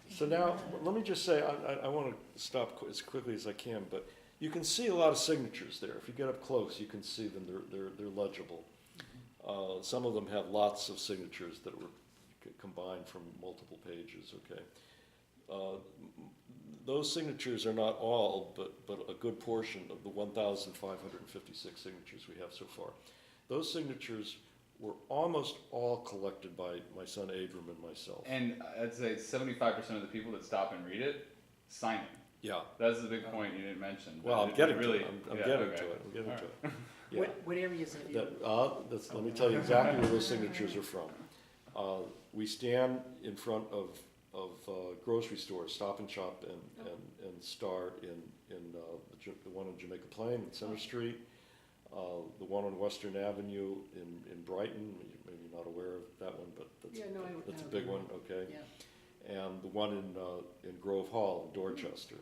So now, let me just say, I want to stop as quickly as I can, but you can see a lot of signatures there. If you get up close, you can see them. They're legible. Some of them have lots of signatures that were combined from multiple pages. Okay, those signatures are not all, but a good portion of the 1,556 signatures we have so far. Those signatures were almost all collected by my son Abram and myself. And I'd say 75% of the people that stop and read it sign it. Yeah. That's the big point you didn't mention. Well, I'm getting to it. I'm getting to it. I'm getting to it. Yeah. What areas have you? Let me tell you exactly where those signatures are from. We stand in front of grocery stores, Stop and Shop and Star in the one on Jamaica Plain and Center Street, the one on Western Avenue in Brighton. You may be not aware of that one, but that's a big one. Okay. Yeah. And the one in Grove Hall in Dorchester.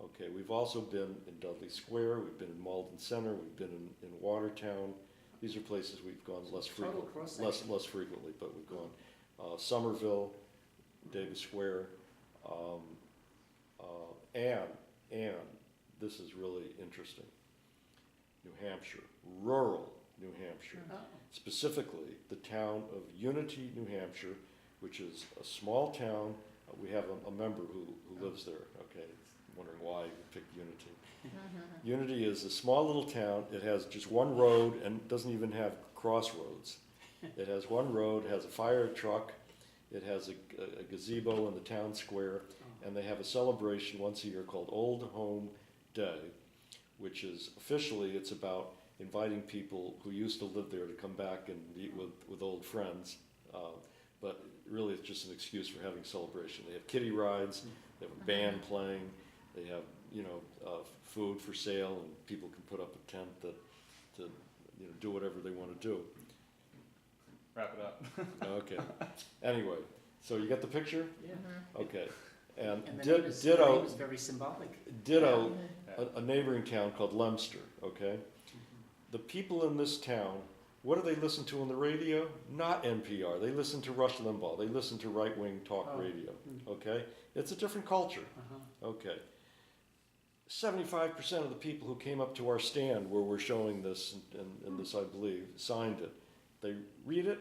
Okay, we've also been in Dudley Square, we've been in Malden Center, we've been in Watertown. These are places we've gone less frequently, but we've gone. Somerville, Davis Square, and this is really interesting, New Hampshire, rural New Hampshire. Oh. Specifically, the town of Unity, New Hampshire, which is a small town. We have a member who lives there, okay? Wondering why you picked Unity. Unity is a small little town. It has just one road and doesn't even have crossroads. It has one road, has a fire truck, it has a gazebo in the town square, and they have a celebration once a year called Old Home Day, which is officially, it's about inviting people who used to live there to come back and meet with old friends. But really it's just an excuse for having celebration. They have kiddie rides, they have a band playing, they have, food for sale, and people can put up a tent to do whatever they want to do. Wrap it up. Okay. Anyway, so you got the picture? Yeah. Okay. And the name is very symbolic. Ditto, a neighboring town called Leominster, okay? The people in this town, what do they listen to on the radio? Not NPR. They listen to Rush Limbaugh. They listen to right-wing talk radio, okay? It's a different culture, okay? 75% of the people who came up to our stand where we're showing this, and this I believe, signed it. They read it,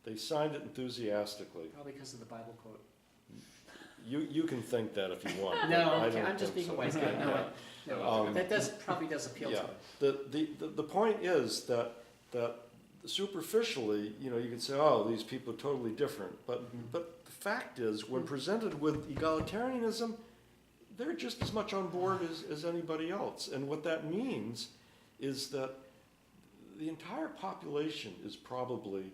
they signed it enthusiastically. Probably because of the Bible quote. You can think that if you want. No, I'm just being a wise guy. No, that probably does appeal to it. The point is that superficially, you can say, oh, these people are totally different. But the fact is, when presented with egalitarianism, they're just as much on board as anybody else. And what that means is that the entire population is probably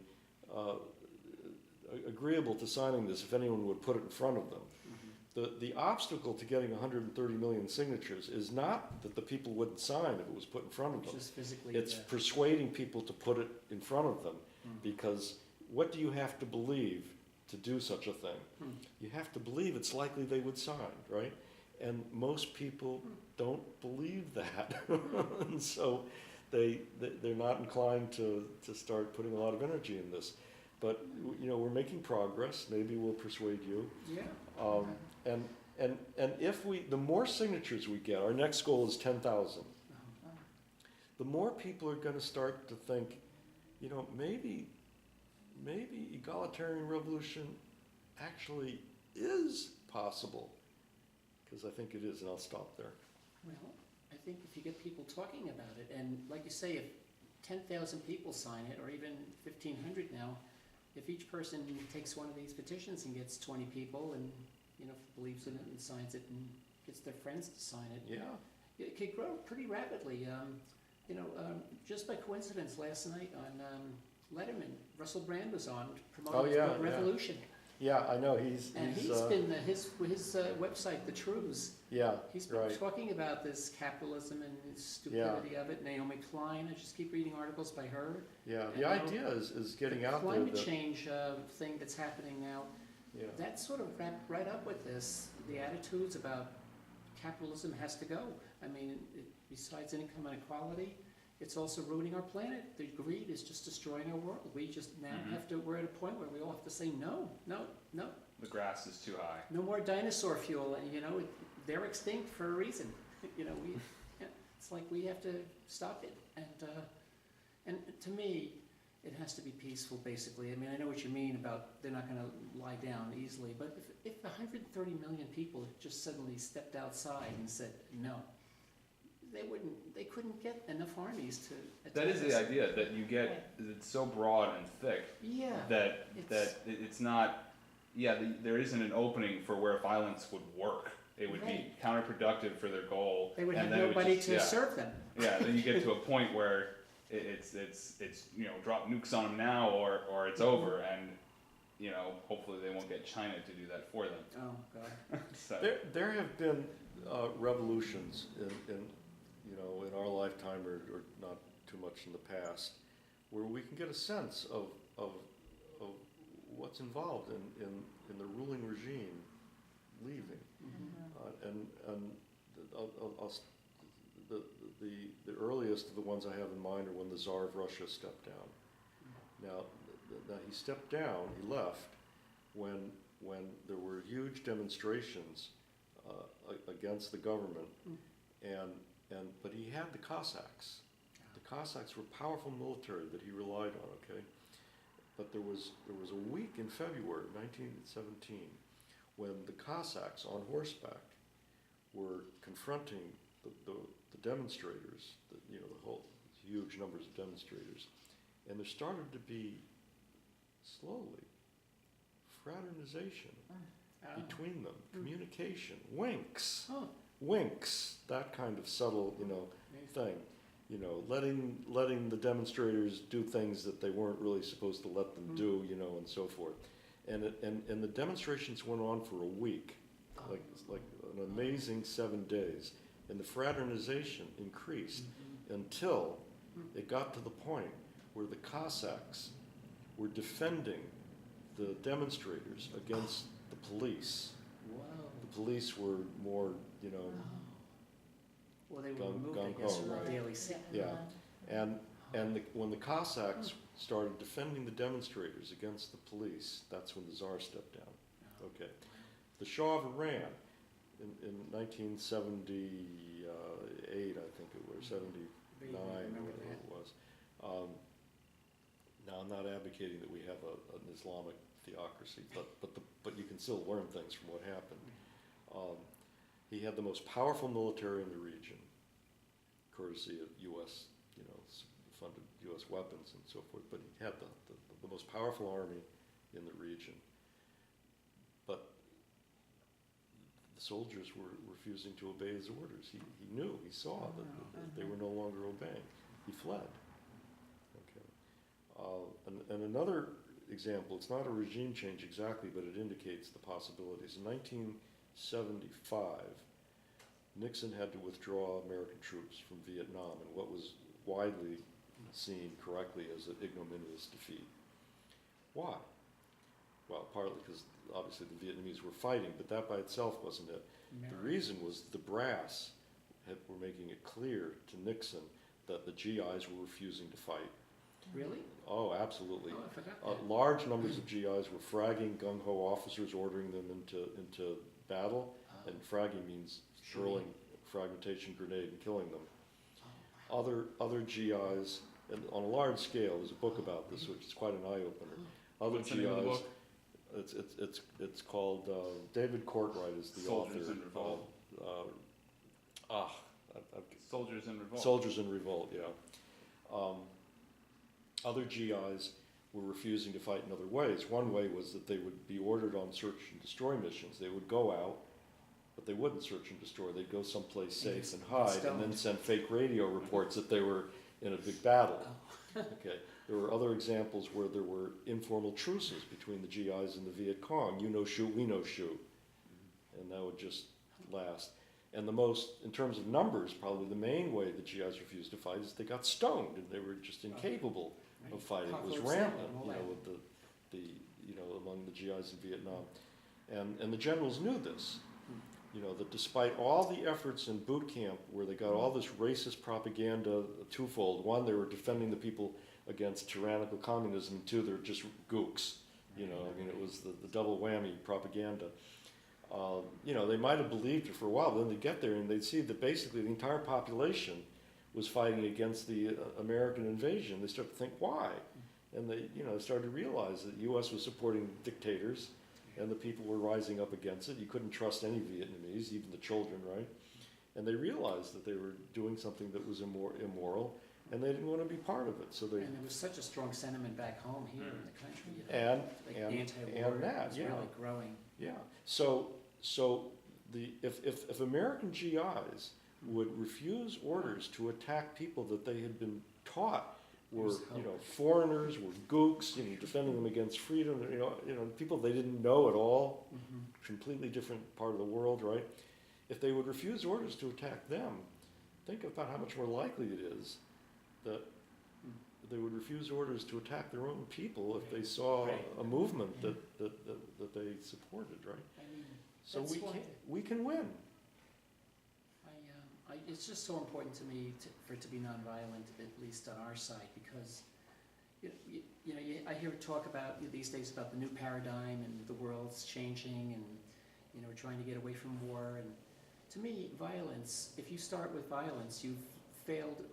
agreeable to signing this if anyone would put it in front of them. The obstacle to getting 130 million signatures is not that the people wouldn't sign if it was put in front of them. It's persuading people to put it in front of them, because what do you have to believe to do such a thing? You have to believe it's likely they would sign, right? And most people don't believe that, and so they're not inclined to start putting a lot of energy in this. But we're making progress. Maybe we'll persuade you. Yeah. And if the more signatures we get, our next goal is 10,000. The more people are going to start to think, maybe egalitarian revolution actually is possible. Because I think it is, and I'll stop there. Well, I think if you get people talking about it, and like you say, if 10,000 people sign it, or even 1,500 now, if each person takes one of these petitions and gets 20 people and believes in it and signs it and gets their friends to sign it, it could grow pretty rapidly. Just by coincidence, last night on Letterman, Russell Brand was on promoting his book, Revolution. Yeah, I know. He's been his website, The Truths. Yeah, he's been talking about this capitalism and the stupidity of it. Naomi Klein, I just keep reading articles by her. Yeah, the idea is getting out there. The climate change thing that's happening now. Yeah. That sort of wrapped right up with this. The attitudes about capitalism has to go. I mean, besides income inequality, it's also ruining our planet. The greed is just destroying our world. We just now we're at a point where we all have to say no, The grass is too high. No more dinosaur fuel, and they're extinct for a reason. It's like we have to stop it. And to me, it has to be peaceful, basically. I mean, I know what you mean about they're not going to lie down easily, but if 130 million people just suddenly stepped outside and said no, they couldn't get enough armies to attack That is us. the idea, that you get, it's so broad and thick Yeah. that it's not, there isn't an opening for where violence would work. It would be Right. counterproductive for their goal. They would and have then it would nobody just- to serve them. Yeah, then you get to a point where it's drop nukes on them now or it's over, and hopefully they won't get China to do that for them. Oh, God. So There have been revolutions in our lifetime or not too much in the past, where we can get a sense of what's involved in the ruling regime leaving. The earliest of the ones I have in mind are when the Tsar of Russia stepped down. Now he stepped down, he left, when there were huge demonstrations against the government, but he had the Cossacks. The Cossacks were powerful military that he relied on, okay? But there was a week in February 1917 when the Cossacks on horseback were confronting the demonstrators, the whole huge numbers of demonstrators, and there started to be slowly fraternization between them, communication, winks, that kind of subtle, thing, letting the demonstrators do things that they weren't really supposed to let them do, and so forth, and the demonstrations went on for a week, like an amazing 7 days, and the fraternization increased until it got to the point where the Cossacks were defending the demonstrators against the police. Wow. The police were more, Well, they were gung- removed, I gung guess, ho, from right. the daily scene. yeah. When the Cossacks started defending the demonstrators against the police, that's when the Tsar stepped down. Okay. The Shah of Iran in 1978, I think it was, 79 or whatever it was. Now, I'm not advocating that we have an Islamic theocracy, but you can still learn things from what happened. He had the most powerful military in the region, courtesy of U.S., funded U.S. weapons and so forth, but he had the most powerful army in the region. But the soldiers were refusing to obey his orders. He knew, he saw that they were no longer obeying. He fled. Okay. And another example, it's not a regime change exactly, but it indicates the possibilities. In 1975, Nixon had to withdraw American troops from Vietnam in what was widely seen correctly as an ignominious defeat. Why? Well, partly because obviously the Vietnamese were fighting, but that by itself wasn't it. The reason was the brass were making it clear to Nixon that the GIs were refusing to fight. Really? Oh, absolutely. Oh, I forgot that. Large numbers of GIs were fragging gung-ho officers, ordering them into battle, and fragging means hurling fragmentation grenade and killing them. Other GIs, and on a large scale, there's a book about this, which is quite an eye-opener. Other What's the name of the GIs, book? it's called David Courtwright is the Soldiers author. in Revolt. Soldiers in Revolt. Soldiers in Revolt, yeah. Other GIs were refusing to fight in other ways. One way was that they would be ordered on search and destroy missions. They would go out, but they wouldn't search and destroy. They'd go someplace safe and hide, and then send fake radio reports that they were in a big battle. Okay. There were other examples where there were informal truces between the GIs and the Viet Cong. You no shoot, we no shoot. And that would just last. And the most, in terms of numbers, probably the main way the GIs refused to fight is they got stoned, and they were just incapable of fighting. It was rampant, with the among the GIs in Vietnam. And the generals knew this. That despite all the efforts in boot camp where they got all this racist propaganda twofold, one, they were defending the people against tyrannical communism, and two, they're just gooks. You know, I mean, it was the double whammy propaganda. You know, they might have believed it for a while, but then they'd get there and they'd see that basically the entire population was fighting against the American invasion. They started to think, why? And they, you know, started to realize that the U.S. was supporting dictators, and the people were rising up against it. You couldn't trust any Vietnamese, even the children, right? And they realized that they were doing something that was immoral, and they didn't want to be part of it. So they And there was such a strong sentiment back home here in the country. You know, and like and anti-war and that, was yeah, really growing. yeah. So if American GIs would refuse orders to attack people that they had been taught were, you know, foreigners, were gooks, you know, defending them against freedom, you know, people they didn't know at all, completely different part of the world, right? If they would refuse orders to attack them, think about how much more likely it is that they would refuse orders to attack their own people if they saw a movement that they supported, right? I mean, So that's why we can win. it's just so important to me for it to be nonviolent, at least on our side, because I hear talk about these days about the new paradigm and the world's changing, and we're trying to get away from war. And to me, violence, if you start with violence, you've failed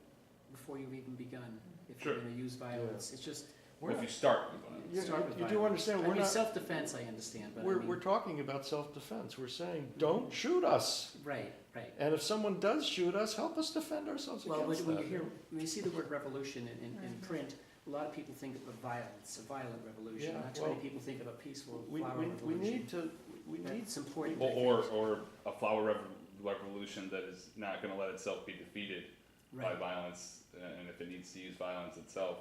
before you've even begun. If Sure. you're going to use violence, it's just If you start with violence. You do understand, I we're mean, not, self-defense, I understand, but we're talking about self-defense. We're saying, don't shoot us. right. And if someone does shoot us, help us defend ourselves Well, against when that. when you see the word revolution in print, a lot of people think of violence, a violent revolution. Yeah, Not too many people think of a peaceful We flower revolution. we need It's important. Or a flower revolution that is not going to let itself be defeated by Right. violence, and if it needs to use violence itself.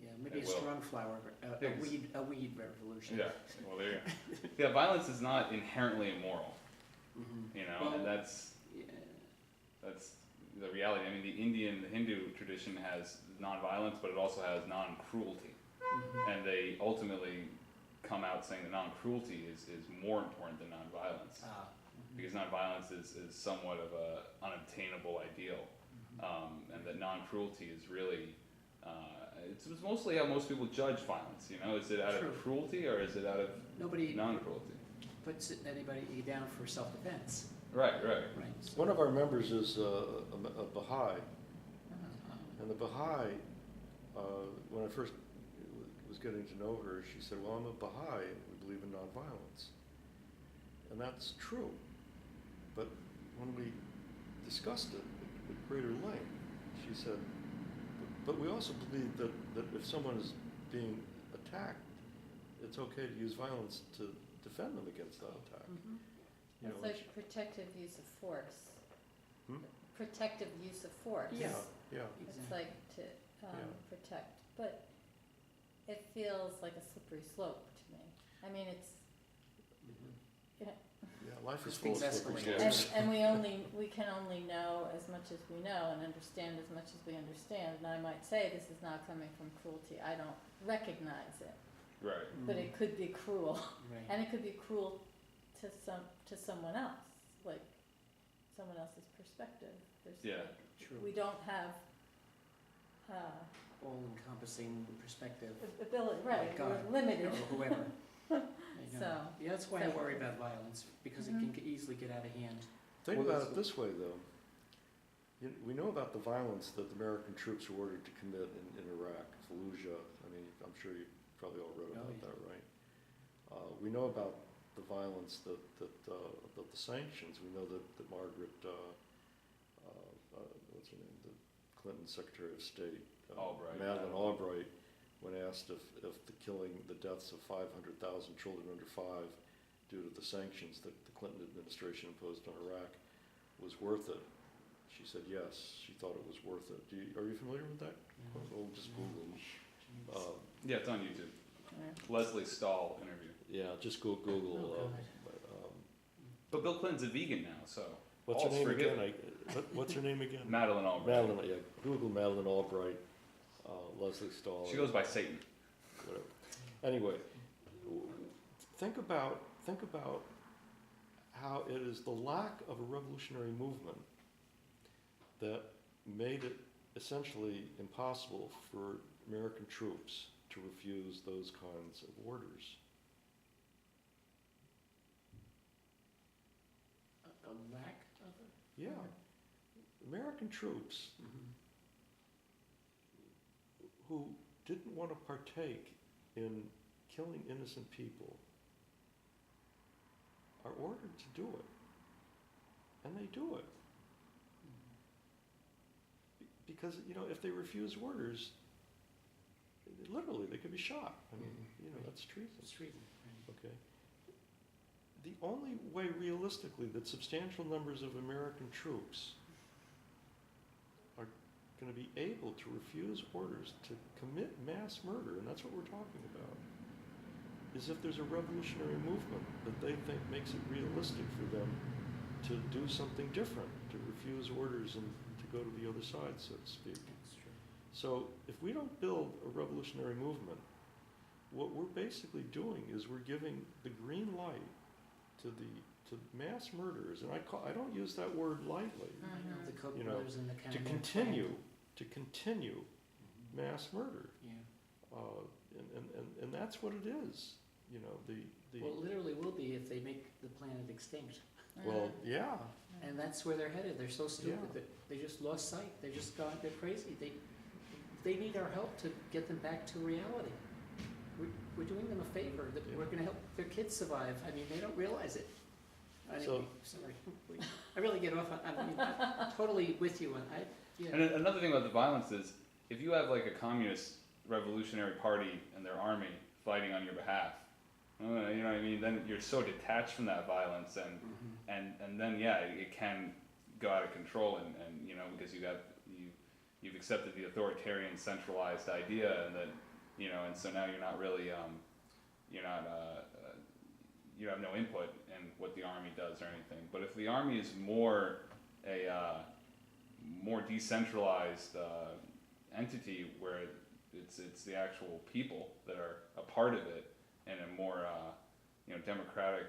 Yeah, maybe It a will. strong flower, a Yes. weed revolution. Yeah, well, there you go. Yeah, violence is not inherently immoral, Mhm. and Well, that's Yeah. the reality. I mean, the Hindu tradition has non-violence, but it also has non-cruelty. Mhm. And they ultimately come out saying that non-cruelty is more important than non-violence. Ah, mhm. Because non-violence is somewhat of a unobtainable ideal. And that non-cruelty is really, it's mostly how most people judge violence, is it out True. of cruelty or is it out of Nobody non-cruelty? puts anybody down for self-defense. Right. Right. So, One of our members is a Baha'i, uh, and the Baha'i, when I first was getting to know her, she said, well, I'm a Baha'i, and we believe in nonviolence. And that's true. But when we discussed it at greater length, she said, but we also believe that if someone is being attacked, it's okay to use violence to defend them against that attack. mhm. You It's know, like protective use of force. Hmm? Protective use of force. Yeah. yeah. It's Exactly. like to Yeah. protect, but it feels like a slippery slope to me. I mean, it's, Mhm. Yeah, life is Because full of things slippery escalate. slopes. and we can only know as much as we know and understand as much as we understand. And I might say this is not coming from cruelty. I don't recognize it, Right. but it could be cruel, Right. and it could be cruel to someone else, like someone else's perspective. Yeah. True. We don't have All-encompassing perspective. ability, Like right? God, We're limited. Or whoever. So- Yeah, that's why I worry about violence, because it Mhm. can easily get out of hand. Think Well, about that's- it this way, though. We know about the violence that the American troops were ordered to commit in Iraq, Fallujah. I mean, I'm sure you probably all read Oh, about yeah. that, right? We know about the violence that the sanctions. We know that Margaret, what's her name, the Clinton Secretary of State, Albright. Madeleine Albright, when asked if the deaths of 500,000 children under 5 due to the sanctions that the Clinton administration imposed on Iraq was worth it. She said yes, she thought it was worth it. Are you familiar with that? Oh, just Google. Jeez. Yeah, it's on YouTube. Yeah. Leslie Stahl interview. Yeah, just Google. Oh, But Bill Clinton's a vegan now, so What's her all's name forgiven. again? What's her name again? Madeleine Albright. Madeleine. Yeah, Google Madeleine Albright, Leslie Stahl. She goes by Satan. Whatever. Anyway, think about how it is the lack of a revolutionary movement that made it essentially impossible for American troops to refuse those kinds of orders. A lack of it? Yeah, American troops who didn't want to partake in killing innocent people are ordered to do it, and they do it. Because, you know, if they refuse orders, literally, they could be shot. I mean, you know, that's treason. It's treason, right. Okay. The only way realistically that substantial numbers of American troops are going to be able to refuse orders to commit mass murder, and that's what we're talking about, is if there's a revolutionary movement that they think makes it realistic for them to do something different, to refuse orders and to go to the other side, so to speak. That's true. So if we don't build a revolutionary movement, what we're basically doing is we're giving the green light to mass murderers, and I don't use that word lightly, I know, the Koch You know, brothers and the to Kennedy continue mass murder, Yeah. and that's what it is. You know, Well, it literally will be if they make the planet extinct. well, yeah, And that's where they're headed. They're so stupid Yeah. that they just lost sight. They're just gone, they're crazy. They need our help to get them back to reality. We're doing them a favor, that Yeah. we're gonna help their kids survive. I mean, they don't realize it. Anyway, So- sorry. I really get off on, I'm totally with you, and yeah. And another thing about the violence is, if you have like a communist revolutionary party and their army fighting on your behalf, you know what I mean, then you're so detached from that violence, and Mhm. and then yeah, it can go out of control, and you know, because you've accepted the authoritarian centralized idea, and that, you know, and so now you're not really you're not you have no input in what the army does or anything. But if the army is more more decentralized entity, where it's the actual people that are a part of it, in a more you know, democratic